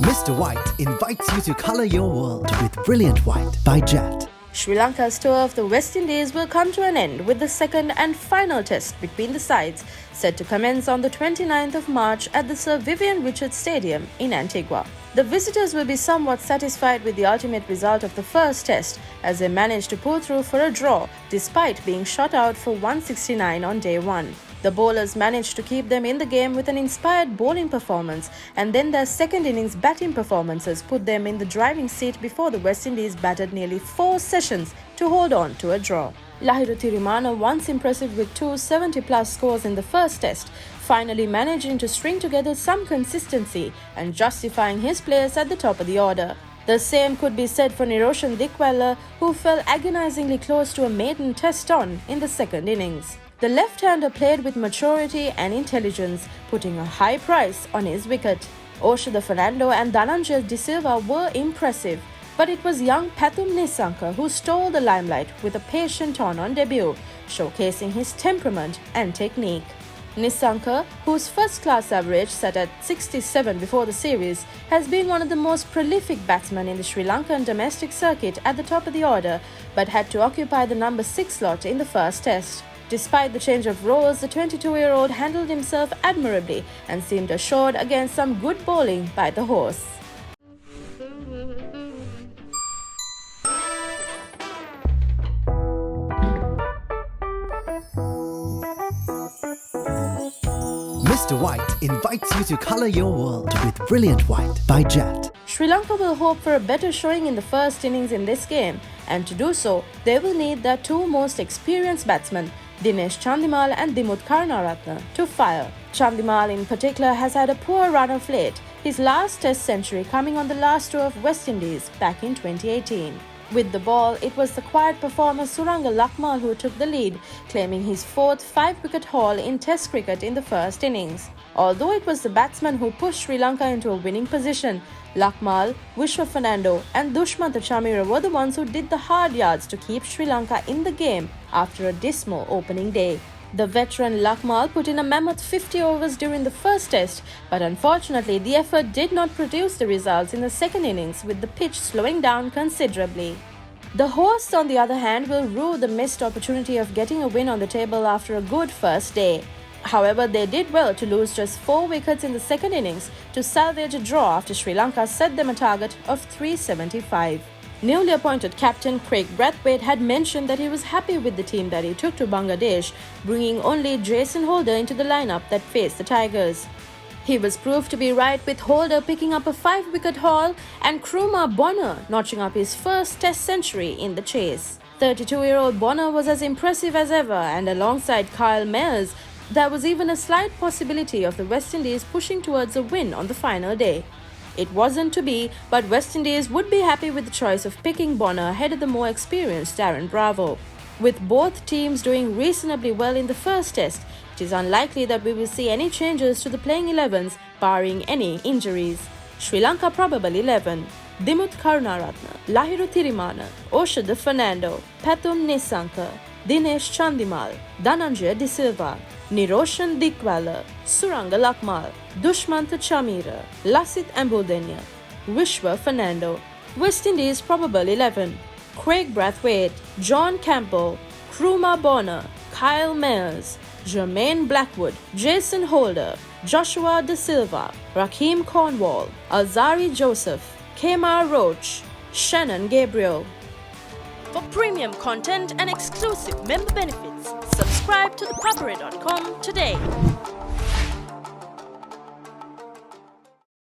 Mr. White invites you to color your world with Brilliant White by Jet. Sri Lanka's tour of the West Indies will come to an end with the second and final test between the sides, set to commence on the 29th of March at the Sir Vivian Richards Stadium in Antigua. The visitors will be somewhat satisfied with the ultimate result of the first test, as they managed to pull through for a draw despite being shot out for 169 on day one. The bowlers managed to keep them in the game with an inspired bowling performance, and then their second innings batting performances put them in the driving seat before the West Indies batted nearly 4 sessions to hold on to a draw. Lahiru Thirimana, once impressive with 2 70-plus scores in the first test, finally managing to string together some consistency and justifying his place at the top of the order. The same could be said for Niroshan Dickwella, who fell agonizingly close to a maiden test on in the second innings. The left-hander played with maturity and intelligence, putting a high price on his wicket. Oshada Fernando and Dhananjay De Silva were impressive, but it was young Pathum Nissanka who stole the limelight with a patient on debut, showcasing his temperament and technique. Nissanka, whose first-class average sat at 67 before the series, has been one of the most prolific batsmen in the Sri Lankan domestic circuit at the top of the order, but had to occupy the number 6 slot in the first test. Despite the change of roles, the 22-year-old handled himself admirably and seemed assured against some good bowling by the horse. Mr. White invites you to color your world with Brilliant White by Jet. Sri Lanka will hope for a better showing in the first innings in this game, and to do so, they will need their 2 most experienced batsmen, Dinesh Chandimal and Dimuth Karunaratne, to fire. Chandimal in particular has had a poor run of late, his last test century coming on the last tour of West Indies back in 2018. With the ball, it was the quiet performer Suranga Lakmal who took the lead, claiming his 4th 5-wicket haul in Test cricket in the first innings. Although it was the batsman who pushed Sri Lanka into a winning position, Lakmal, Vishwa Fernando and Dushmantha Chameera were the ones who did the hard yards to keep Sri Lanka in the game after a dismal opening day. The veteran Lakmal put in a mammoth 50 overs during the first test, but unfortunately the effort did not produce the results in the second innings, with the pitch slowing down considerably. The horse, on the other hand, will rue the missed opportunity of getting a win on the table after a good first day. However, they did well to lose just 4 wickets in the second innings to salvage a draw after Sri Lanka set them a target of 375. Newly appointed captain Craig Brathwaite had mentioned that he was happy with the team that he took to Bangladesh, bringing only Jason Holder into the lineup that faced the Tigers. He was proved to be right, with Holder picking up a 5-wicket haul and Kruma Bonner notching up his first test century in the chase. 32-year-old Bonner was as impressive as ever, and alongside Kyle Mayers, there was even a slight possibility of the West Indies pushing towards a win on the final day. It wasn't to be, but West Indies would be happy with the choice of picking Bonner ahead of the more experienced Darren Bravo. With both teams doing reasonably well in the first test, it is unlikely that we will see any changes to the playing 11s, barring any injuries. Sri Lanka probable 11: Dimuth Karunaratne, Lahiru Thirimana, Oshada Fernando, Pathum Nissanka, Dinesh Chandimal, Dhananjay De Silva, Niroshan Dickwella, Suranga Lakmal, Dushmantha Chameera, Lasith Ambudenya, Vishwa Fernando. West Indies probable 11: Craig Brathwaite, John Campbell, Kruma Bonner, Kyle Mayers, Jermaine Blackwood, Jason Holder, Joshua De Silva, Rakeem Cornwall, Alzari Joseph, Kemar Roach, Shannon Gabriel. For premium content and exclusive member benefits, subscribe to ThePapare.com today.